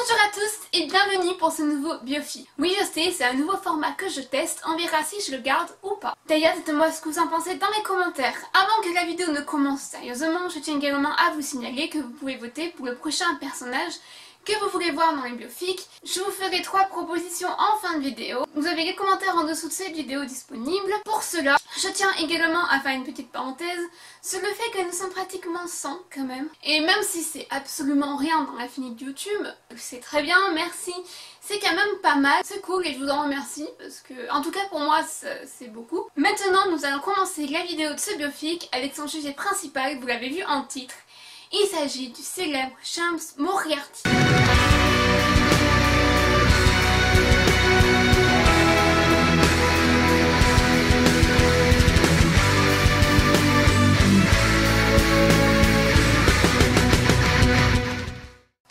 Bonjour à tous et bienvenue pour ce nouveau Biofi. Oui je sais, c'est un nouveau format que je teste, on verra si je le garde ou pas. D'ailleurs dites-moi ce que vous en pensez dans les commentaires. Avant que la vidéo ne commence sérieusement, je tiens également à vous signaler que vous pouvez voter pour le prochain personnage que vous voulez voir dans les biofics. Je vous ferai 3 propositions en fin de vidéo. Vous avez les commentaires en dessous de cette vidéo disponibles. Pour cela, je tiens également à faire une petite parenthèse sur le fait que nous sommes pratiquement 100 quand même. Et même si c'est absolument rien dans l'infini de YouTube, c'est très bien, merci. C'est quand même pas mal, c'est cool et je vous en remercie parce que, en tout cas pour moi, c'est beaucoup. Maintenant, nous allons commencer la vidéo de ce biofic avec son sujet principal, vous l'avez vu en titre. Il s'agit du célèbre James Moriarty.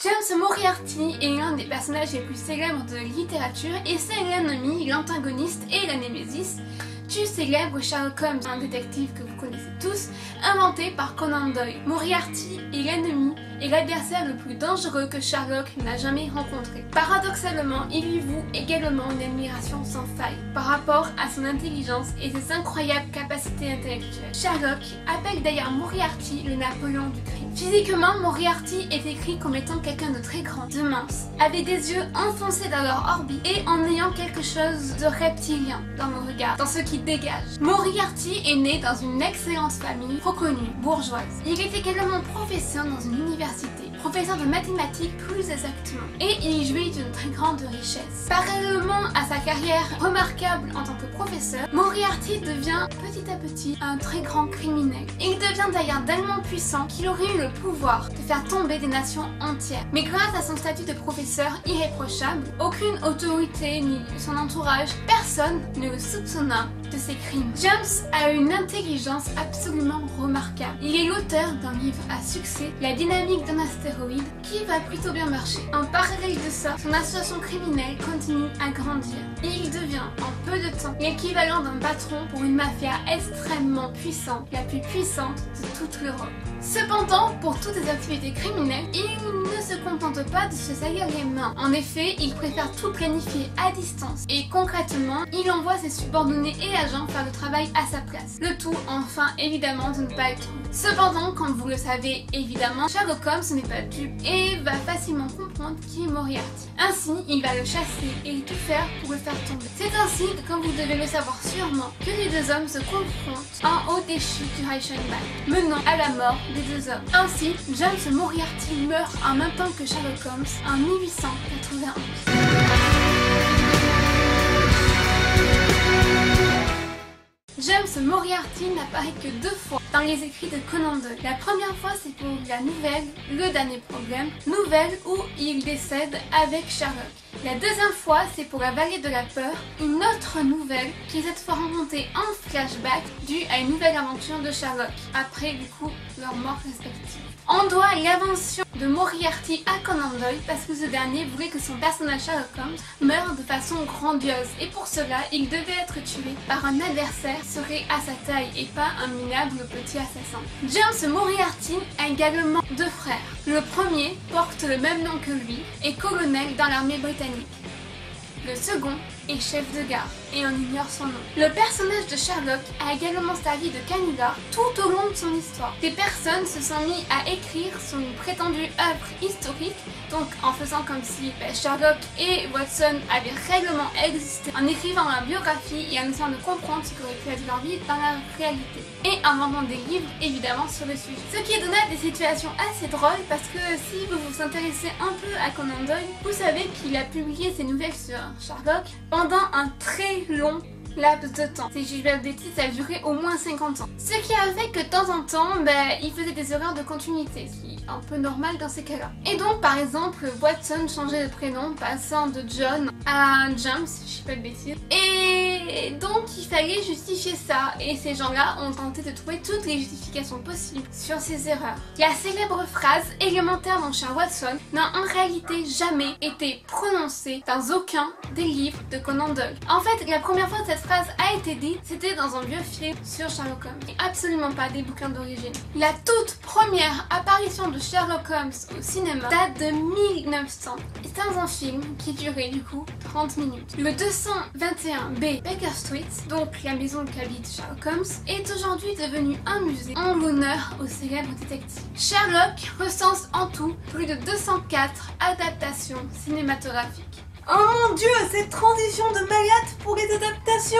James Moriarty est l'un des personnages les plus célèbres de la littérature et c'est l'ennemi, l'antagoniste et la némésis du célèbre Sherlock Holmes, un détective que vous connaissez tous, inventé par Conan Doyle. Moriarty est l'ennemi et l'adversaire le plus dangereux que Sherlock n'a jamais rencontré. Paradoxalement, il lui voue également une admiration sans faille par rapport à son intelligence et ses incroyables capacités intellectuelles. Sherlock appelle d'ailleurs Moriarty le Napoléon du crime. Physiquement, Moriarty est écrit comme étant quelqu'un de très grand, de mince, avec des yeux enfoncés dans leur orbite et en ayant quelque chose de reptilien dans le regard, dans ce qui dégage. Moriarty est né dans une excellente famille reconnue, bourgeoise. Il est également professeur dans une université, professeur de mathématiques plus exactement, et il jouit d'une très grande richesse. Parallèlement à sa carrière remarquable en tant que professeur, Moriarty devient petit à petit un très grand criminel. Il devient d'ailleurs tellement puissant qu'il aurait eu le pouvoir de faire tomber des nations entières. Mais grâce à son statut de professeur irréprochable, aucune autorité ni son entourage, personne ne le soupçonna de ses crimes. James a une intelligence absolument remarquable. Il est l'auteur d'un livre à succès, La dynamique d'un astéroïde, qui va plutôt bien marcher. En parallèle de ça, son association criminelle continue à grandir. Et il devient, en peu de temps, l'équivalent d'un patron pour une mafia extrêmement puissante, la plus puissante de toute l'Europe. Cependant, pour toutes ses activités criminelles, il ne se contente pas de se salir les mains. En effet, il préfère tout planifier à distance. Et concrètement, il envoie ses subordonnés et agents faire le travail à sa place. Le tout, enfin, évidemment, de ne pas être trouvé. Cependant, comme vous le savez évidemment, Sherlock Holmes n'est pas dupe et va facilement comprendre qui est Moriarty. Ainsi, il va le chasser et tout faire pour le faire tomber. C'est ainsi que, comme vous devez le savoir sûrement, que les deux hommes se confrontent en haut des chutes du Reichenbach, menant à la mort des deux hommes. Ainsi, James Moriarty meurt en même temps que Sherlock Holmes en 1891. James Moriarty n'apparaît que 2 fois dans les écrits de Conan Doyle. La première fois c'est pour la nouvelle Le Dernier Problème, nouvelle où il décède avec Sherlock. La deuxième fois c'est pour La Vallée de la Peur, une autre nouvelle qui est cette fois remontée en flashback due à une nouvelle aventure de Sherlock, après du coup leur mort respective. On doit l'invention de Moriarty à Conan Doyle parce que ce dernier voulait que son personnage Sherlock Holmes meure de façon grandiose et pour cela il devait être tué par un adversaire qui serait à sa taille et pas un minable petit assassin. James Moriarty a également 2 frères. Le premier porte le même nom que lui, est colonel dans l'armée britannique. Le second est chef de gare et on ignore son nom. Le personnage de Sherlock a également servi de canular tout au long de son histoire. Des personnes se sont mis à écrire son prétendue œuvre historique, donc en faisant comme si Sherlock et Watson avaient réellement existé, en écrivant leur biographie et en essayant de comprendre ce qu'aurait pu être leur vie dans la réalité. Et en vendant des livres évidemment sur le sujet. Ce qui est donné à des situations assez drôles parce que si vous vous intéressez un peu à Conan Doyle, vous savez qu'il a publié ses nouvelles sur Sherlock pendant un très long laps de temps. Si je dis pas de bêtises, ça a duré au moins 50 ans. Ce qui a fait que de temps en temps, il faisait des erreurs de continuité, ce qui est un peu normal dans ces cas-là. Et donc par exemple, Watson changeait de prénom, passant de John à James, si je dis pas de bêtises. Et donc il fallait justifier ça, et ces gens-là ont tenté de trouver toutes les justifications possibles sur ces erreurs. La célèbre phrase élémentaire dans cher Watson n'a en réalité jamais été prononcée dans aucun des livres de Conan Doyle. En fait, la première fois que cette phrase a été dite, c'était dans un vieux film sur Sherlock Holmes, et absolument pas des bouquins d'origine. La toute première apparition de Sherlock Holmes au cinéma date de 1900. C'est un film qui durait du coup 30 minutes. Le 221B Baker Street, donc la maison qu'habite Sherlock Holmes, est aujourd'hui devenu un musée en l'honneur au célèbre détective. Sherlock recense en tout plus de 204 adaptations cinématographiques. Oh mon dieu, cette transition de malade pour les adaptations!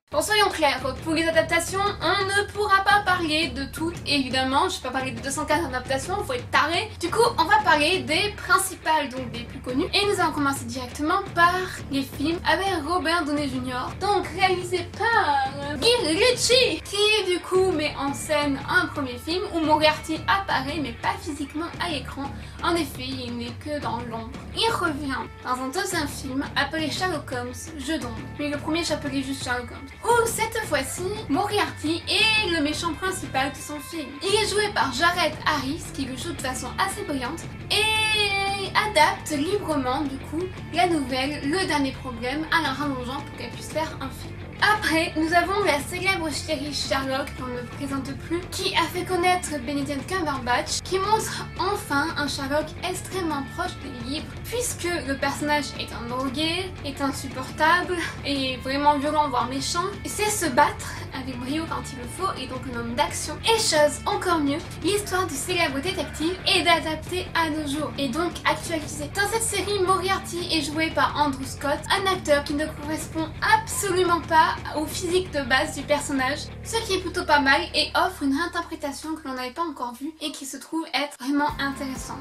Bon, soyons clairs, pour les adaptations, on ne pourra pas parler de toutes, évidemment. Je ne vais pas parler de 204 adaptations, faut être taré. Du coup, on va parler des principales, donc des plus connues. Et nous allons commencer directement par les films avec Robert Downey Jr., donc réalisé par Guy Ritchie, qui du coup met en scène un premier film où Moriarty apparaît, mais pas physiquement à l'écran. En effet, il n'est que dans l'ombre. Il revient dans un deuxième film appelé Sherlock Holmes, Jeu d'ombre. Mais le premier s'appelait juste Sherlock Holmes. Où cette fois-ci, Moriarty est le méchant principal de son film. Il est joué par Jared Harris, qui le joue de façon assez brillante, et adapte librement du coup la nouvelle Le Dernier Problème à la rallongeant pour qu'elle puisse faire un film. Après, nous avons la célèbre série Sherlock, qu'on ne présente plus, qui a fait connaître Benedict Cumberbatch, qui montre enfin un Sherlock extrêmement proche des livres, puisque le personnage est un drogué, est insupportable, est vraiment violent voire méchant, et sait se battre avec brio quand il le faut, et donc un homme d'action. Et chose encore mieux, l'histoire du célèbre détective est adaptée à nos jours, et donc actualisée. Dans cette série, Moriarty est joué par Andrew Scott, un acteur qui ne correspond absolument pas au physique de base du personnage, ce qui est plutôt pas mal et offre une réinterprétation que l'on n'avait pas encore vue et qui se trouve être vraiment intéressante.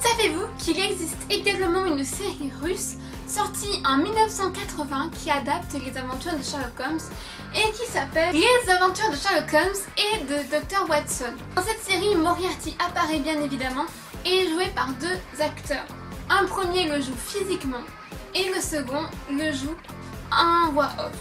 Savez-vous qu'il existe également une série russe sortie en 1980 qui adapte les aventures de Sherlock Holmes et qui s'appelle Les aventures de Sherlock Holmes et de Dr. Watson. Dans cette série, Moriarty apparaît bien évidemment et est joué par deux acteurs. Un premier le joue physiquement et le second le joue en voix off.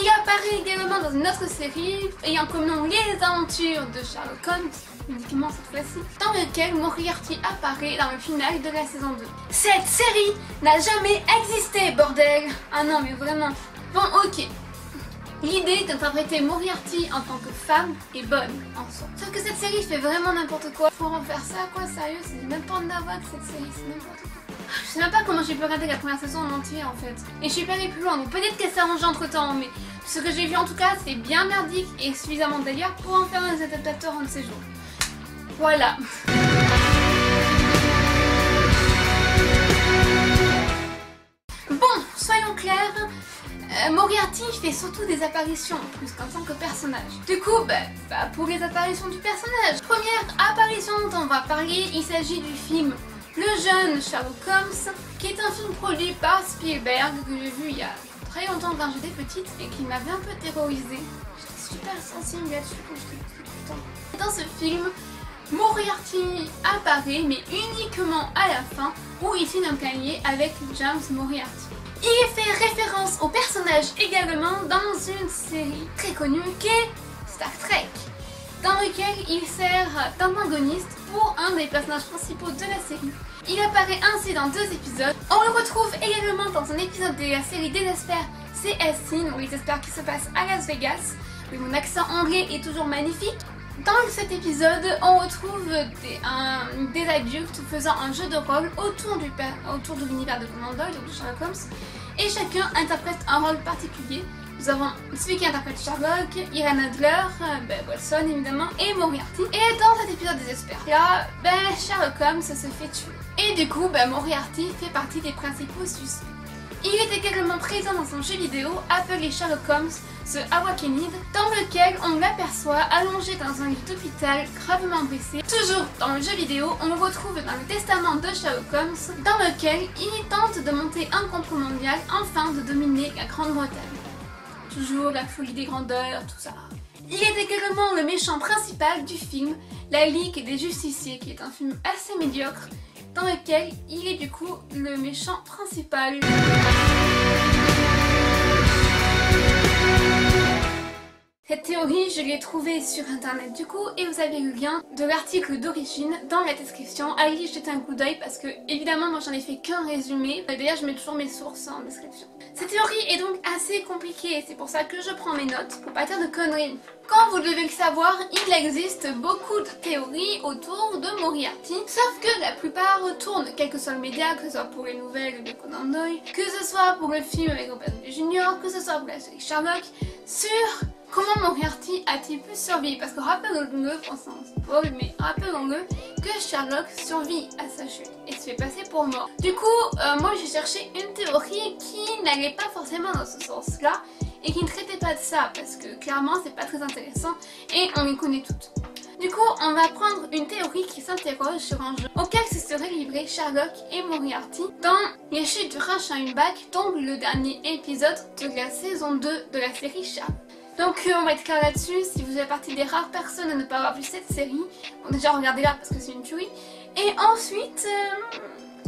Il apparaît également dans une autre série ayant comme nom Les aventures de Sherlock Holmes, uniquement cette fois-ci, dans lequel Moriarty apparaît dans le final de la saison 2. Cette série n'a jamais existé, bordel! Ah non mais vraiment. Bon ok. L'idée d'interpréter Moriarty en tant que femme est bonne en soi. Sauf que cette série fait vraiment n'importe quoi. Pour en faire ça, quoi, sérieux, c'est même pas de avoir que cette série, c'est n'importe quoi. Je sais même pas comment j'ai pu regarder la première saison en entier en fait. Et je suis pas allée plus loin, donc peut-être qu'elle s'est arrangée entre temps, mais ce que j'ai vu en tout cas, c'est bien merdique et suffisamment d'ailleurs pour en faire un adaptateur un de ces jours. Voilà. Bon, soyons clairs. Moriarty fait surtout des apparitions, plus qu'en tant que personnage. Du coup, pour les apparitions du personnage. Première apparition dont on va parler, il s'agit du film Le jeune Sherlock Holmes, qui est un film produit par Spielberg, que j'ai vu il y a très longtemps quand j'étais petite et qui m'avait un peu terrorisée. J'étais super sensible là-dessus quand j'étais petite, putain. Dans ce film, Moriarty apparaît, mais uniquement à la fin, où il signe un cahier avec James Moriarty. Il est fait référence au personnage également dans une série très connue qui est Star Trek, dans lequel il sert d'antagoniste pour un des personnages principaux de la série. Il apparaît ainsi dans 2 épisodes. On le retrouve également dans un épisode de la série Désespère, CSC, donc les experts qui se passent à Las Vegas. Oui, mon accent anglais est toujours magnifique. Dans cet épisode, on retrouve des adultes faisant un jeu de rôle autour de l'univers de Conan Doyle, donc de Sherlock Holmes, et chacun interprète un rôle particulier. Nous avons celui qui interprète Sherlock, Irene Adler, Watson évidemment, et Moriarty. Et dans cet épisode des experts, là, Sherlock Holmes se fait tuer. Et du coup, Moriarty fait partie des principaux suspects. Il est également présent dans un jeu vidéo appelé Sherlock Holmes The Awakened, dans lequel on l'aperçoit allongé dans un lit d'hôpital gravement blessé. Toujours dans le jeu vidéo, on le retrouve dans le testament de Sherlock Holmes, dans lequel il tente de monter un complot mondial afin de dominer la Grande-Bretagne. Toujours la folie des grandeurs, tout ça. Il est également le méchant principal du film La Ligue des Justiciers, qui est un film assez médiocre, dans lequel il est du coup le méchant principal. Cette théorie, je l'ai trouvée sur internet du coup et vous avez le lien de l'article d'origine dans la description. Allez y jeter un coup d'œil parce que évidemment moi j'en ai fait qu'un résumé. D'ailleurs je mets toujours mes sources en description. Cette théorie est donc assez compliquée et c'est pour ça que je prends mes notes pour pas dire de conneries. Quand vous devez le savoir, il existe beaucoup de théories autour de Moriarty, sauf que la plupart tournent, quel que soit le média, que ce soit pour les nouvelles de Conan Doyle, que ce soit pour le film avec Robert Downey Jr., que ce soit pour la série Sherlock, sur comment Moriarty a-t-il pu survivre. Parce que rappelons-le, mais rappelons-le que Sherlock survit à sa chute et se fait passer pour mort. Du coup, moi j'ai cherché une théorie qui n'allait pas forcément dans ce sens-là, et qui ne traitait pas de ça parce que clairement c'est pas très intéressant et on les connaît toutes. Du coup on va prendre une théorie qui s'interroge sur un jeu auquel se seraient livrés Sherlock et Moriarty dans Les Chutes du Rush à une bague, donc le dernier épisode de la saison 2 de la série Sherlock. Donc on va être clair là-dessus, si vous êtes partie des rares personnes à ne pas avoir vu cette série, bon déjà regardez-la parce que c'est une tuerie, et ensuite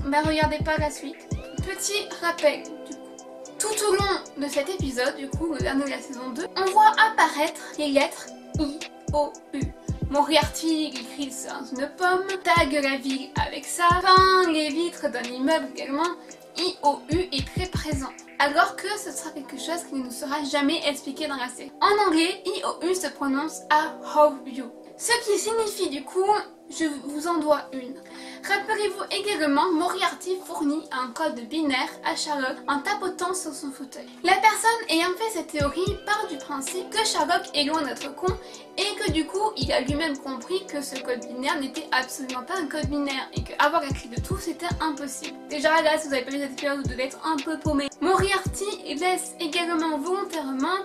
regardez pas la suite. Petit rappel du coup. Tout au long de cet épisode, du coup, le dernier de la saison 2, on voit apparaître les lettres I-O-U. Moriarty écrit sur une pomme, tague la ville avec ça, peint les vitres d'un immeuble également. I-O-U est très présent, alors que ce sera quelque chose qui ne nous sera jamais expliqué dans la série. En anglais, I-O-U se prononce I-O-U, ce qui signifie du coup, je vous en dois une. Rappelez-vous également, Moriarty fournit un code binaire à Sherlock en tapotant sur son fauteuil. La personne ayant fait cette théorie part du principe que Sherlock est loin d'être con et que du coup il a lui-même compris que ce code binaire n'était absolument pas un code binaire et qu'avoir la clé de tout c'était impossible. Déjà là, si vous avez pas vu cette vidéo, vous devez être un peu paumé. Moriarty laisse également volontairement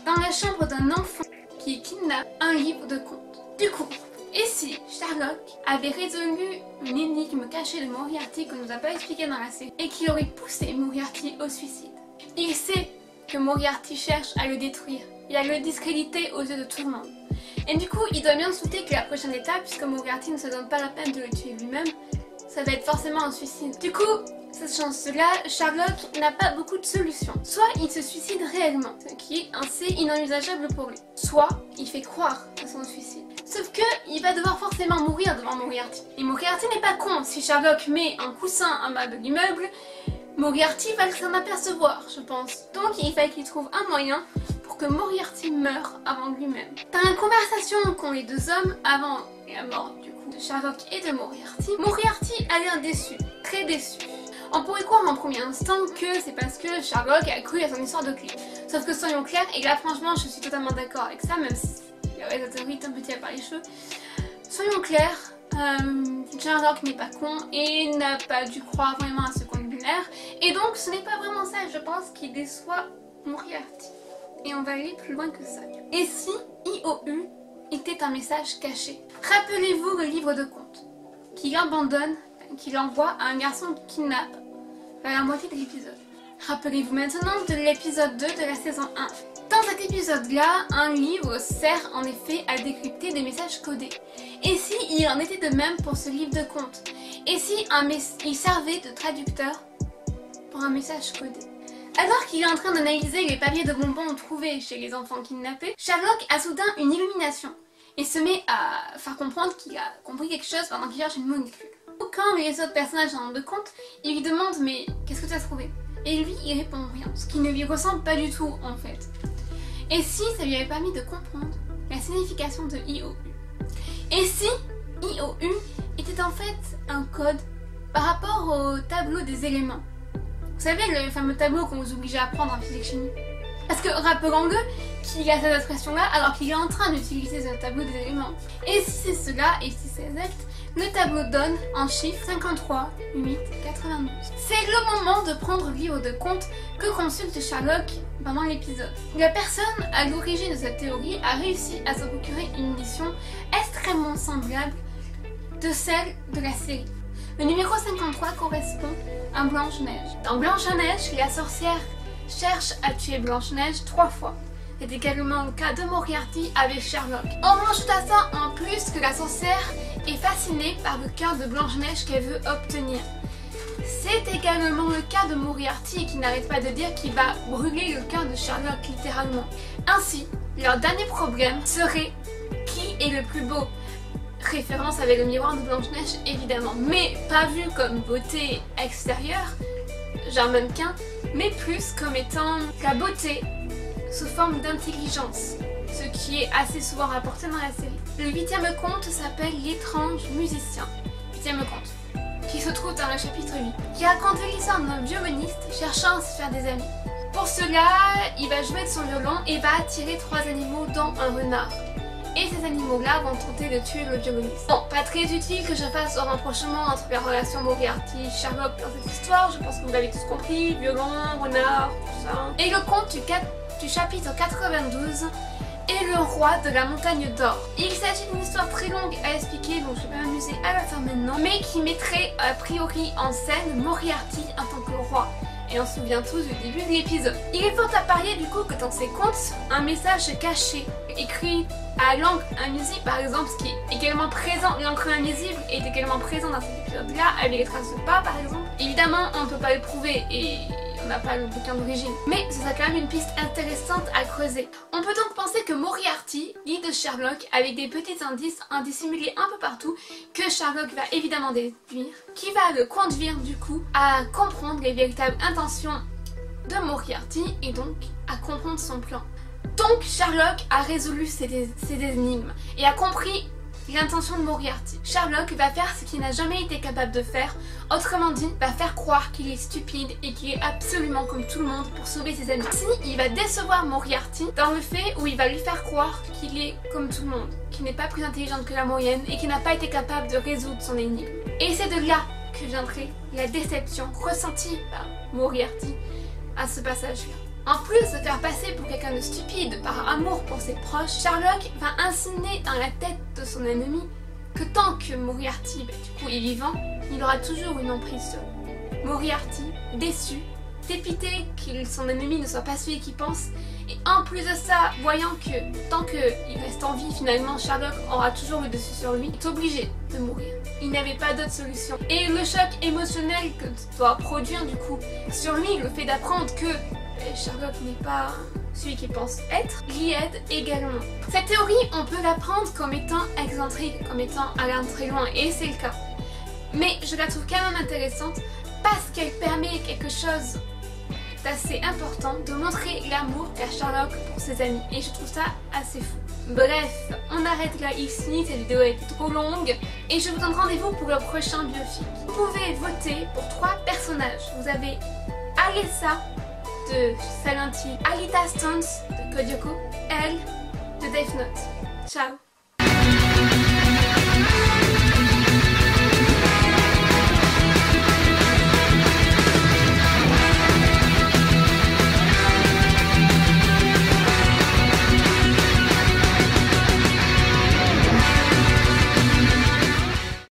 dans la chambre d'un enfant qui kidnappe un livre de contes. Du coup, et si Sherlock avait résolu une énigme cachée de Moriarty qu'on nous a pas expliqué dans la série et qui aurait poussé Moriarty au suicide? Il sait que Moriarty cherche à le détruire et à le discréditer aux yeux de tout le monde. Et du coup, il doit bien se douter que la prochaine étape, puisque Moriarty ne se donne pas la peine de le tuer lui-même, ça va être forcément un suicide. Du coup, cette chance-là, Sherlock n'a pas beaucoup de solutions. Soit il se suicide réellement, ce qui est assez inenvisageable pour lui. Soit il fait croire à son suicide. Sauf que il va devoir forcément mourir devant Moriarty. Et Moriarty n'est pas con. Si Sherlock met un coussin en bas de l'immeuble, Moriarty va s'en apercevoir, je pense. Donc il fallait qu'il trouve un moyen pour que Moriarty meure avant lui-même. Dans la conversation qu'ont les deux hommes avant la mort du coup de Sherlock et de Moriarty, Moriarty a l'air déçu, très déçu. On pourrait croire en premier instant que c'est parce que Sherlock a cru à son histoire de clé. Sauf que soyons clairs, et là franchement je suis totalement d'accord avec ça, même si la théorie est un peu tirée par les cheveux. Soyons clairs, Sherlock n'est pas con et n'a pas dû croire vraiment à ce code binaire. Et donc ce n'est pas vraiment ça, je pense, qui déçoit Moriarty. Et on va aller plus loin que ça. Et si I-O-U était un message caché? Rappelez-vous le livre de contes qu'il abandonne, qu'il envoie à un garçon qui kidnappe vers la moitié de l'épisode. Rappelez-vous maintenant de l'épisode 2 de la saison 1. Dans cet épisode-là, un livre sert en effet à décrypter des messages codés. Et si il en était de même pour ce livre de contes? Et si il servait de traducteur pour un message codé? Alors qu'il est en train d'analyser les papiers de bonbons trouvés chez les enfants kidnappés, Sherlock a soudain une illumination et se met à faire comprendre qu'il a compris quelque chose pendant qu'il cherche une molécule. Quand les autres personnages en rendent compte, ils lui demandent mais qu'est-ce que tu as trouvé? Et lui il répond rien, ce qui ne lui ressemble pas du tout en fait. Et si ça lui avait permis de comprendre la signification de I-O-U? Et si I-O-U était en fait un code par rapport au tableau des éléments? Vous savez, le fameux tableau qu'on vous oblige à apprendre en physique-chimie. Parce que rappelons-le qu'il a cette expression-là alors qu'il est en train d'utiliser ce tableau des éléments. Et si c'est cela, et si c'est exact, le tableau donne en chiffres 53, 8, 92. C'est le moment de prendre le livre de contes que consulte Sherlock pendant l'épisode. La personne à l'origine de cette théorie a réussi à se procurer une mission extrêmement semblable de celle de la série. Le numéro 53 correspond à Blanche-Neige. Dans Blanche-Neige, la sorcière cherche à tuer Blanche-Neige 3 fois. C'est également le cas de Moriarty avec Sherlock. On rajoute à ça en plus que la sorcière est fascinée par le cœur de Blanche-Neige qu'elle veut obtenir. C'est également le cas de Moriarty qui n'arrête pas de dire qu'il va brûler le cœur de Sherlock littéralement. Ainsi, Leur dernier problème serait qui est le plus beau. Référence avec le miroir de Blanche-Neige évidemment, mais pas vu comme beauté extérieure, genre mannequin, mais plus comme étant la beauté sous forme d'intelligence, ce qui est assez souvent rapporté dans la série. Le 8e conte s'appelle L'étrange musicien, 8e conte, qui se trouve dans le chapitre 8, qui raconte l'histoire d'un violoniste cherchant à se faire des amis. Pour cela, il va jouer de son violon et va attirer 3 animaux dont un renard. Et ces animaux-là vont tenter de tuer le violoniste. Bon, pas très utile que je fasse un rapprochement entre la relation Moriarty-Sherlock dans cette histoire, je pense que vous l'avez tous compris, violon, renard, tout ça. Et le conte du chapitre 92 est le roi de la montagne d'or. Il s'agit d'une histoire très longue à expliquer, donc je vais pas m'amuser à la faire maintenant, mais qui mettrait a priori en scène Moriarty en tant que roi. Et on se souvient tous du début de l'épisode. Il est fort à parier du coup que dans ces contes, un message caché, écrit à l'encre invisible par exemple, ce qui est également présent, l'encre invisible est également présent dans cet épisode-là, avec les traces de pas par exemple. Évidemment, on ne peut pas le prouver et on n'a pas le bouquin d'origine, mais ce serait quand même une piste intéressante à creuser. On peut donc penser que Moriarty lit de Sherlock avec des petits indices dissimulés un peu partout, que Sherlock va évidemment déduire, qui va le conduire du coup à comprendre les véritables intentions de Moriarty et donc à comprendre son plan. Donc Sherlock a résolu ces énigmes et a compris l'intention de Moriarty. Sherlock va faire ce qu'il n'a jamais été capable de faire, autrement dit, va faire croire qu'il est stupide et qu'il est absolument comme tout le monde pour sauver ses amis. Ainsi, il va décevoir Moriarty dans le fait où il va lui faire croire qu'il est comme tout le monde, qu'il n'est pas plus intelligent que la moyenne et qu'il n'a pas été capable de résoudre son énigme. Et c'est de là que viendrait la déception ressentie par Moriarty à ce passage-là. En plus de faire passer pour quelqu'un de stupide par amour pour ses proches, Sherlock va insinuer dans la tête de son ennemi que tant que Moriarty du coup est vivant, il aura toujours une emprise sur lui. Moriarty, déçu, dépité que son ennemi ne soit pas celui qu'il pense, et en plus de ça, voyant que tant qu'il reste en vie, finalement Sherlock aura toujours le dessus sur lui, est obligé de mourir. Il n'avait pas d'autre solution. Et le choc émotionnel que doit produire du coup sur lui, le fait d'apprendre que Sherlock n'est pas celui qu'il pense être, l'y aide également. Cette théorie, on peut la prendre comme étant excentrique, comme étant allant très loin, et c'est le cas. Mais je la trouve quand même intéressante parce qu'elle permet quelque chose d'assez important, de montrer l'amour qu'a Sherlock pour ses amis, et je trouve ça assez fou. Bref, on arrête là ici, cette vidéo est trop longue, et je vous donne rendez-vous pour le prochain biofic. Vous pouvez voter pour 3 personnages. Vous avez Alessa de Silent Hill, Alita Stones de Code Lyoko, Elle de Death Note. Ciao!